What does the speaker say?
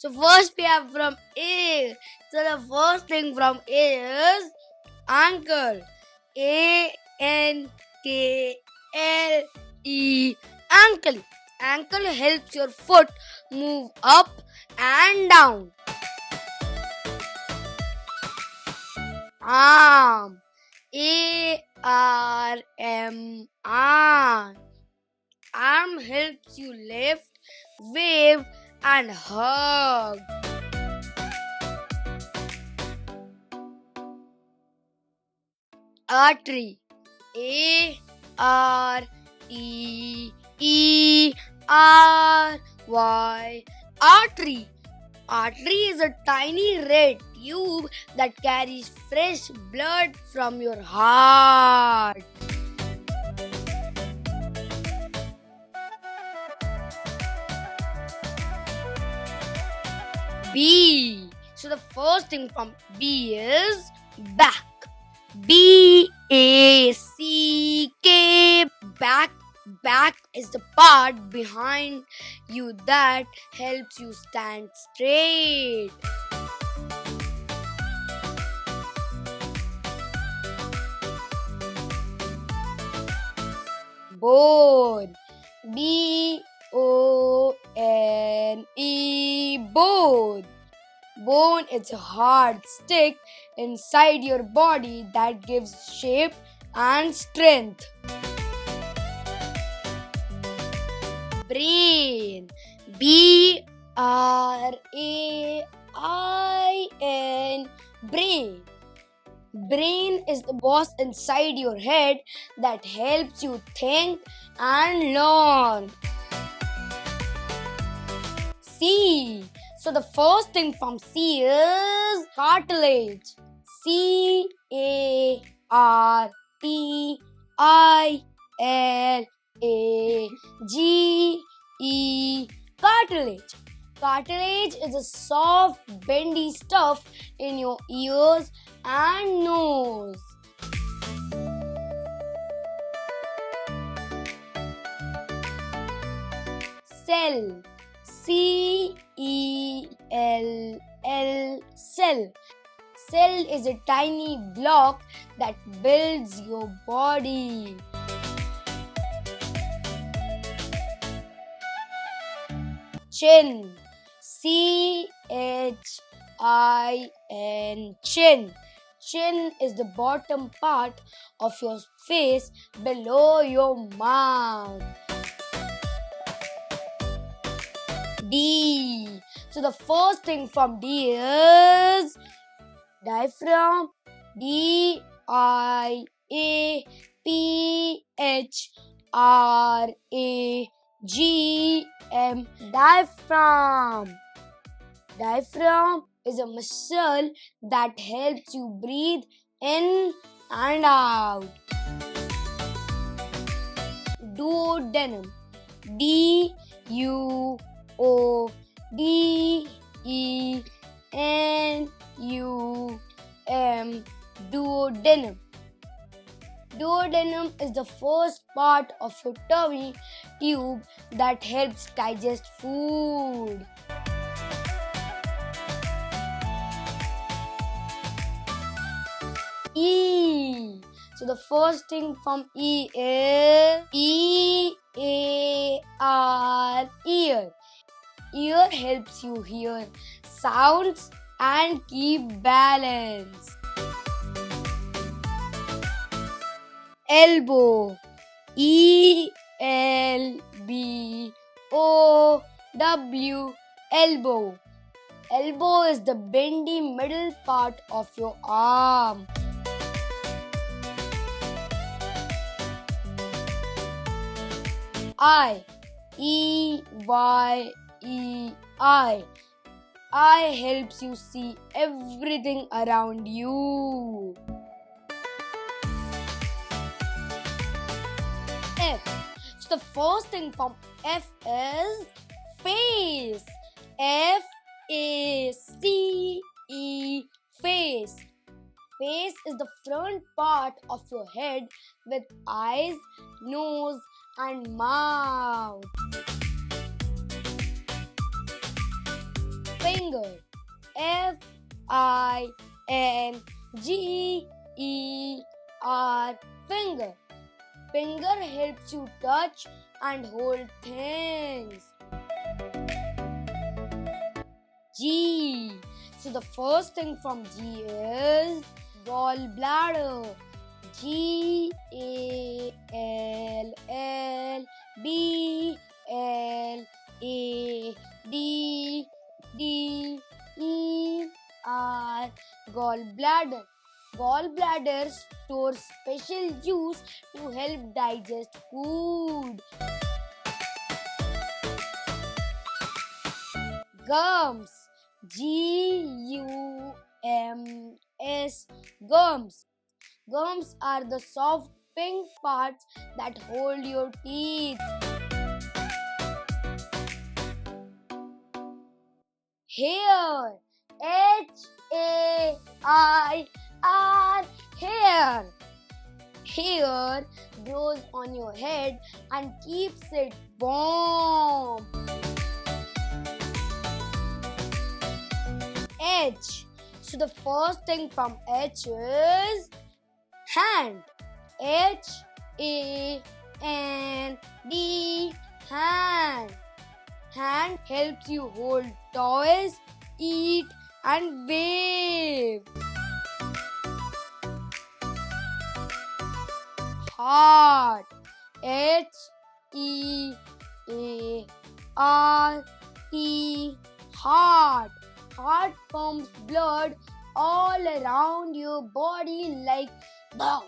So first we have from A. So the first thing from A is ankle. ANKLE. Ankle. Ankle helps your foot move up and down. Arm. ARM. Arm. Arm helps you lift, wave, and hug. Artery. ARTERY. Artery. Artery is a tiny red tube that carries fresh blood from your heart. B. So the first thing from B is back. BACK. Back. Back is the part behind you that helps you stand straight. Bone. BONE. Bone. Bone is a hard stick inside your body that gives shape and strength. Brain. BRAIN. Brain. Brain is the boss inside your head that helps you think and learn. C. So the first thing from C is cartilage. CARTILAGE. Cartilage. Cartilage is a soft, bendy stuff in your ears and nose. Cell. CELL. Cell. Cell is a tiny block that builds your body. Chin. CHIN. Chin. Chin is the bottom part of your face below your mouth. D. So the first thing from D is diaphragm. DIAPHRAGM. Diaphragm. Diaphragm is a muscle that helps you breathe in and out. Duodenum. DUODENUM. Duodenum. Duodenum is the first part of your tummy tube that helps digest food. E. So the first thing from E is EAR. Ear. Ear helps you hear sounds and keep balance. Elbow. ELBOW. Elbow. Elbow is the bendy middle part of your arm. Eye. EYEI. Eye helps you see everything around you. F. So the first thing from F is face. FACE. Face. Face is the front part of your head with eyes, nose, and mouth. finger. Finger. Finger. Finger helps you touch and hold things. G. So the first thing from G is gallbladder. Gallbladder. Gallbladder. Gallbladder stores special juice to help digest food. Gums. Gums. Gums. Gums are the soft pink parts that hold your teeth. Hair. Hair. Hair. Hair grows on your head and keeps it warm. H. So the first thing from H is hand. Hand. Hand. Hand helps you hold toys, eat, and wave. Heart. Heart. Heart. Heart pumps blood all around your body like dog.